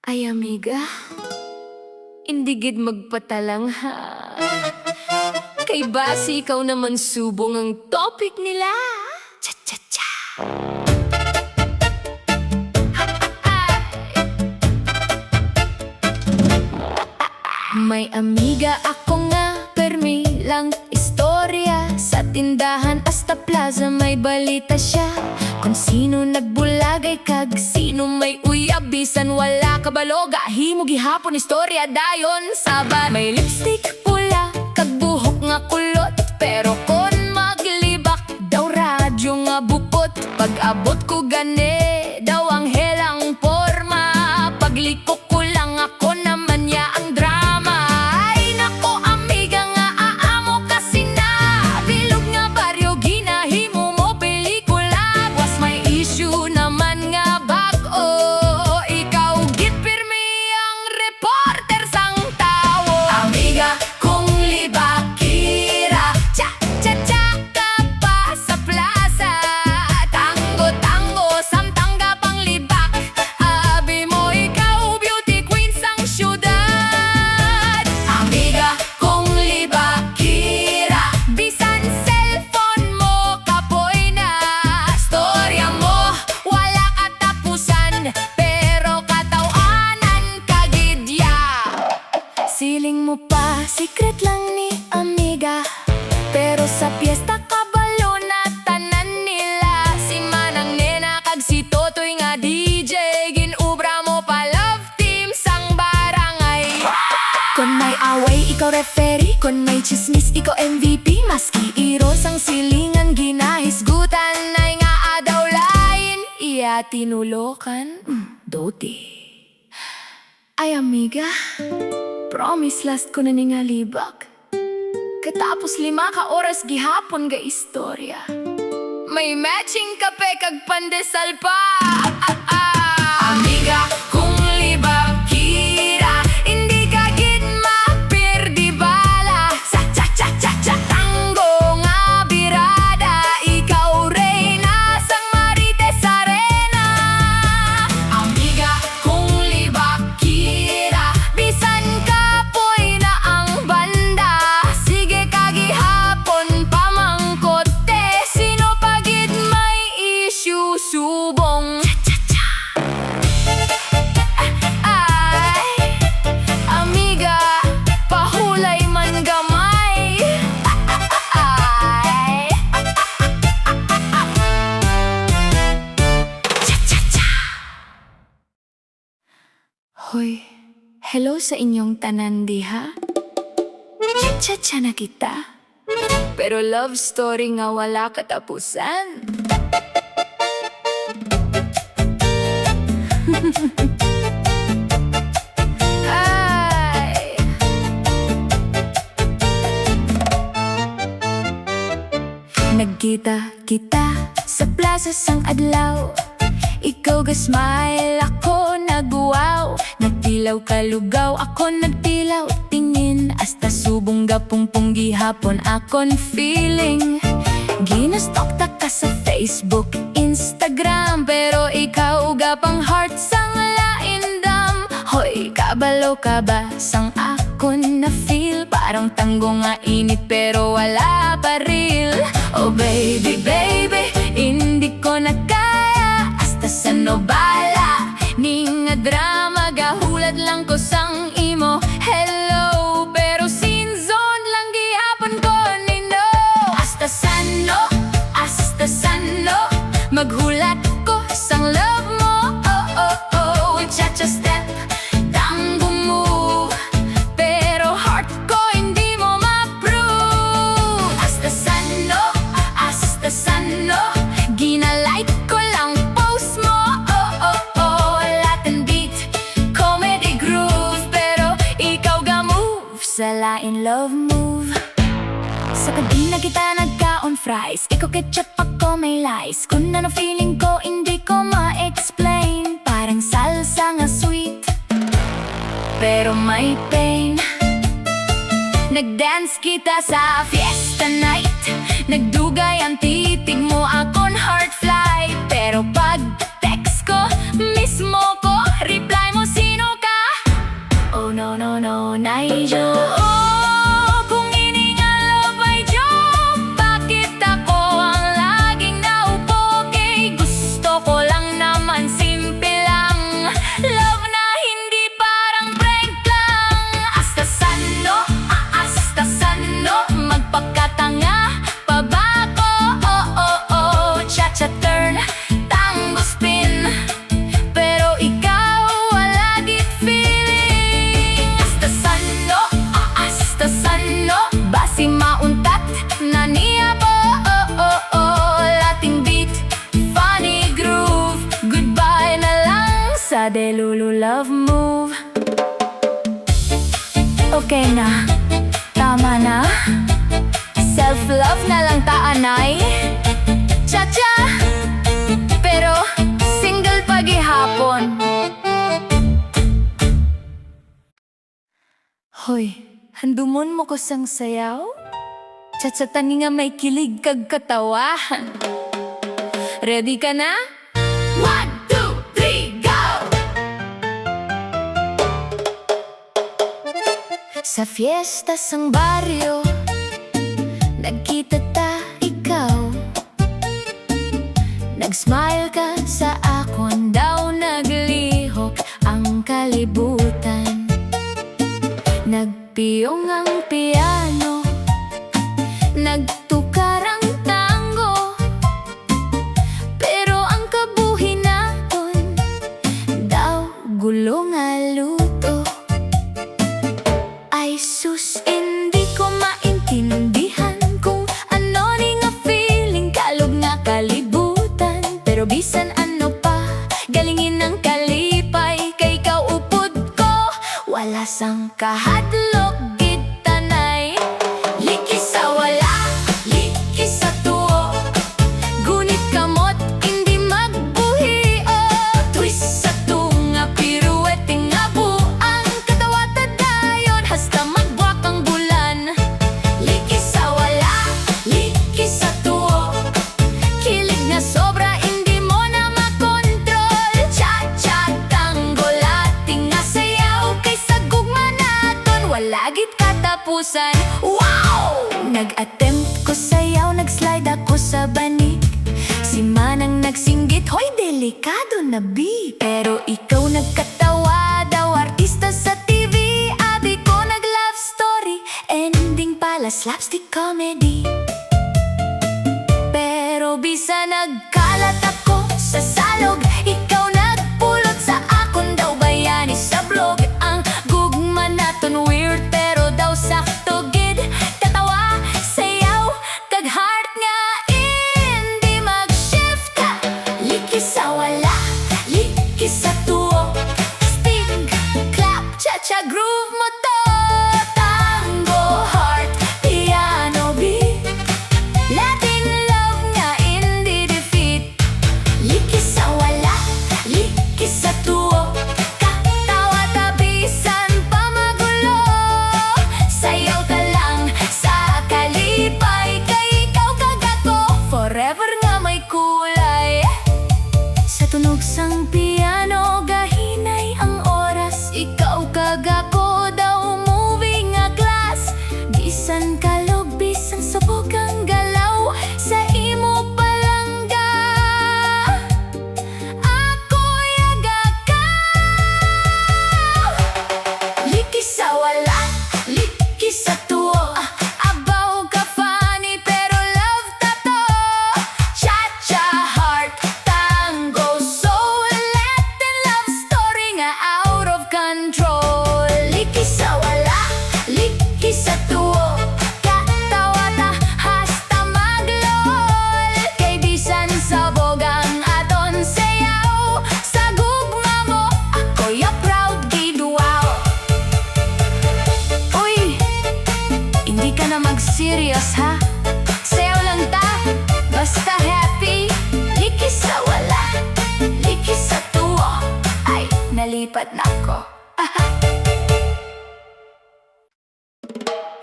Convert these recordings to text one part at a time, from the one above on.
Ay amiga, indigid magpatalang ha. Kay basi ikaw naman subong ang topic nila. Cha cha cha. May amiga ako nga, permi lang istorya. Sa tindahan hasta plaza may balita siya. Kung sino nagbulagay kag sino may uyab, bisan wala kabaloga, himo gihapon istorya dayon sabat. May lipstick pula kag buhok nga kulot, pero kon maglibak daw radyo nga bukot. Pag-abot ko gani daw ang helang porma, paglikok ko lang ako naman ya ang drama. Ay nako amiga nga aamo kasi na bilog nga baryo ginahimo mo pelikula. Was may issue naman nga bag-o, ikaw git pirmi ang reporter sang tawo. Amiga kung libakira, cha cha cha ka pa sa plaza. Tango tango samtangga pang libak, abi mo ikaw beauty queen sang syudad. Amiga kung libakira, bisan cellphone mo kapoy na. Storya mo wala katapusan, pero katawanan kagidya. Siling mo pa, secret lang ni amiga, pero sa piyesta kabalo na tanan nila. Si Manang Nena kag si Totoy nga DJ, ginubra mo pa love team sang barangay. Kon may away ikaw referee, kon may chismis ikaw MVP. Maski iro sang silingan ginahisgutan, ay nga adaw lain iya tinulokan. Doti. Ay amiga, promise last ko na ni nga libak. Katapos 5 ka oras gihapon ga istorya. May matching kape kag pandesal pa. Amiga kung libakira, hindi ka gid mapirdi bala. Sa cha cha cha cha tango nga birada, ikaw reyna sang Marites Arena. Amiga kung libakira, bisan kapoy na ang banda. Sige kagihapon pamangkote, sino pagid may issue subong. Ay, amiga, pahulay man gamay. Ay, cha-cha-cha. Hoy, hello sa inyong tanan diha. Cha-cha na kita, pero love story nga wala katapusan. Ay. Nagkita kita sa plaza sang adlaw, ikaw ga smile, ako nagwaw. Nagtilaw kalugaw, ako nagtilaw tingin, hasta subong gapungpong gihapon akon feeling. Ginastalk ta ka sa Facebook, Instagram, pero ikaw gapang heart sang laindam. Hoy, kabalo ka ba sang akon na feel? Parang tanggo nga init pero wala pa real. Oh baby, baby, hindi ko na kaya, hasta sa nobala ni nga drama, gahulad lang ko sang imo. Hello, pero scene zone lang gihapon ko nino. Hasta sano, maghulat ko sang love mo. Oh, oh, oh, cha-cha step, tango move, pero heart ko hindi mo ma-prove. Hasta sano, ginalike ko lang post mo. Oh, oh, oh, Latin beat, comedy groove, pero ikaw ga-move sa lain love move. Sa kabina kita nagkaon fries, ikaw ketchup ako may lies. Kung ano feeling ko hindi ko ma-explain, parang salsa nga sweet, pero may pain. Nagdance kita sa fiesta night, nagdugay ang titig mo akon heart flight, pero pag text ko mismo ko reply mo sino ka. delulu love move. Okay na, tama na. Self-love na lang taanay. Cha-cha, pero single pagihapon. Hoy, handumon mo ko sang sayaw? Cha-cha tani nga may kilig kag katawahan. Ready ka na? 1, 2, 3, go! Sa fiesta sang baryo, nagkita ta ikaw. Nag-smile ka sa akon, daw naglihok ang kalibutan. Nagpiyong ang piano, nagtukar ang tango. Pero ang kabuhi naton, daw gulo nga luto. Ay sus, hindi ko maintindihan kung ano ni nga feeling, kalog nga kalibutan. Pero bisan ano pa, galingin ang kalipay, kay ikaw upod ko, wala sang kahadlok gid tanay. Liki sa wala, liki sa tuo, gunit kamot hindi magbuhi o. Twist sa tunga, piruete nga buang, katawa ta dayon hasta magbuwak ang bulan. Liki sa wala, liki sa tuo, kilig na sobra hindi mo na makontrol. Cha-cha tango lating nga sayaw, kay sa gugma naton wala gid katapusan. Wow! Nag-attempt ko sayaw, nag-slide ako sa banig. Si Manang nagsinggit, hoy delikado na bi. Pero ikaw nagkatawa, daw artista sa TV. Abi ko nag-love story, ending pala slapstick comedy. Pero bisa nagkalat ako sa salog, ikaw nagpulot sa akon, daw bayani sa blog. Ang gugma naton weird, pero daw sakto gid. Katawa, sayaw, kag heart nga hindi mag-shift ka. Liki sa wala, liki sa tuo, sting, clap, cha-cha groove mo to. Tango, heart, piano beat, Latin love nga hindi defeat. Liki sa wala, liki sa tuo, katawa tabisan pa magulo. Sayaw ka lang sa kalipay, kay ikaw kag ako, forever nga may kulay. Sa tunog sang piano, gahinay ang oras, ikaw kag ako, daw moving nga glass. Bisan kalog, bisan sabog ang galaw, sa imo palangga ako yaga ka. Liki sa wala, liki sa tuo, abaw ka funny pero love tato. Cha-cha heart, tango soul, Latin love story nga out of control. Liki sa wala, liki sa tuo, katawa ta hasta maglol. Kay bisan sabog ang aton sayaw, sa gugma mo ako ya proud gid. Wow! Uy, hindi ka na mag-serious ha? Sayaw lang ta, basta happy. Liki sa wala, liki sa tuo, ay nalipat na ako.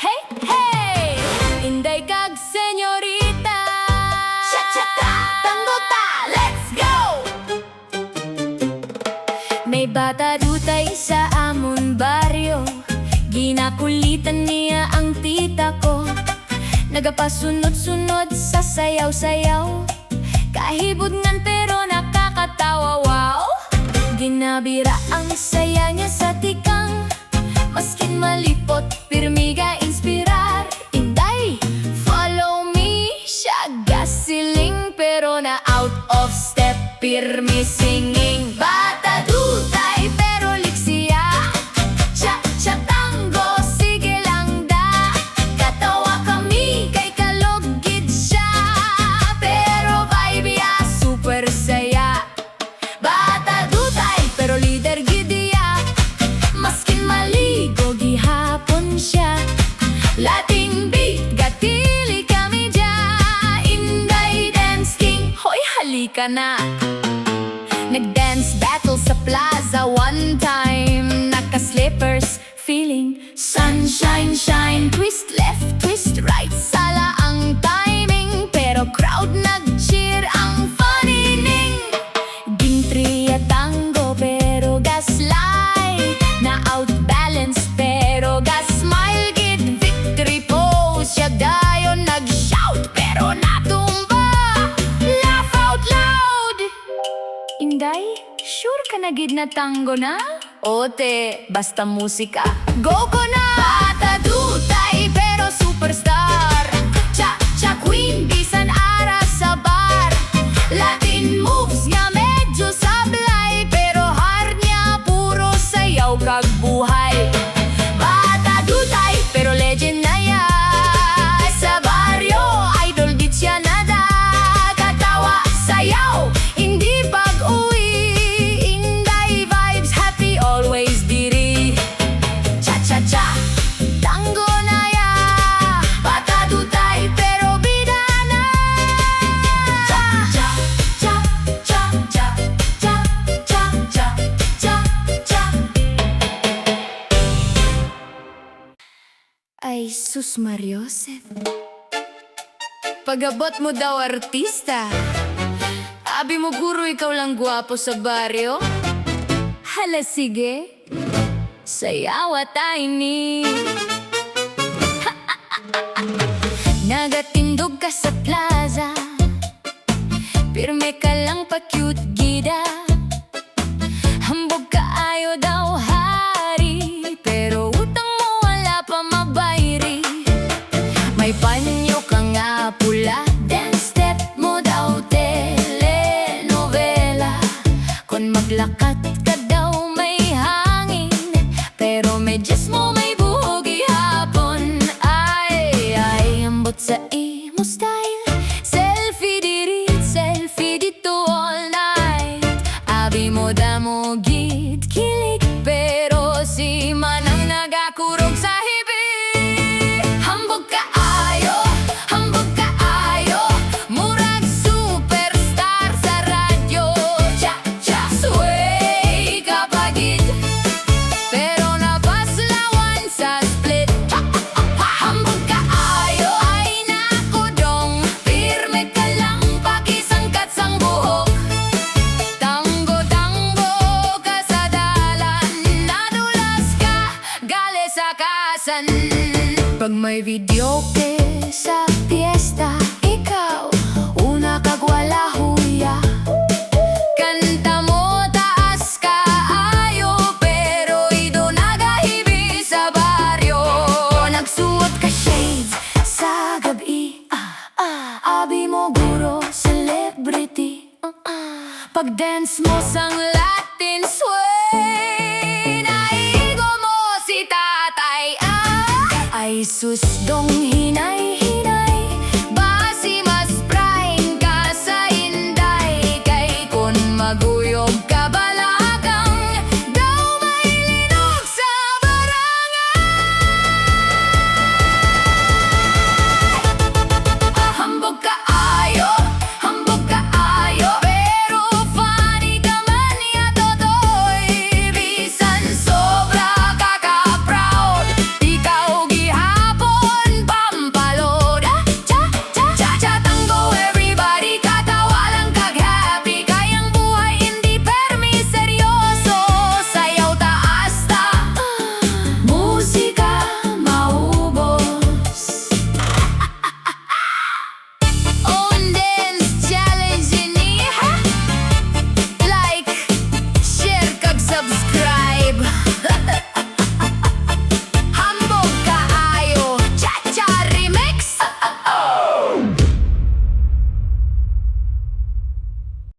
Hey, hey! Inday kag senyorita, cha-cha-ta, tango ta, let's go! May bata dutay sa amon baryo, ginakulitan niya ang tita ko. Nagapasunod-sunod sa sayaw-sayaw, kahibudngan pero nakakatawa. Wow! Ginabira ang saya niya sa tikang, maskin malipot, pirmiga inspirar. Inday, follow me, siya gasiling pero na out of step, pirmi singing. Bata dutay pero liksiya, cha-cha tango, sige lang da. Katawa kami kay kalog gid siya, pero vibe ya super saya. Bata dutay pero leader ka na. Nag-dance battle sa plaza one time, naka-slippers, feeling sunshine, shine. Twist left, twist right, sala ang timing, pero crowd nag-cheer ang fanining. Gintri at tango pero gaslight, na outbalance pero gas-smile. Gid victory pose, siya dayon nag-shout pero natumba. Laugh out loud. Inday, sure ka na gid na tango na? Ote, basta musika, go ko na! Bata dutay pero superstar, cha-cha queen, bisan ara sa bar. Latin moves niya medyo sablay, pero hard niya puro sayaw kag buhay. Bata dutay pero legend na ya, sa baryo idol gid siya na da. Katawa, sayaw, hindi pag-uwi. Inday vibes, happy always diri. Cha-cha-cha, tango na ya, bata dutay pero bida na. Cha-cha-cha-cha-cha-cha-cha-cha. Ay, sus Mariosep, pag-abot mo daw artista. Abi mo guro ikaw lang gwapo sa baryo. Hala sige, sayawa tayo ni. Nagatindog ka sa plaza, pirme ka lang pa-cute gida. Hambog ka ayo daw hari, pero utang mo wala pa mabayri. May panyo ka nga pula, dance step mo daw telenovela. Kung maglakat ka daw may hangin, pero medyas mo may buhog ihapon. Ay, ay, ambot sa imo style, selfie diri, selfie dito all night. Abi mo damo gid kilig, pero si manang nagakurog sa hibi. Hambog ka ayo, hambog ka ayo, murag superstar sa radyo. Cha-cha, sway ka pa gid, pero napaslawan sa split. Hambog ka ayo, ay nako dong, pirme ka lang pakisangkat sang buhok. Tango-tango ka sa dalan, nadulas ka gali sa kasan. Pag may video ke sa fiesta,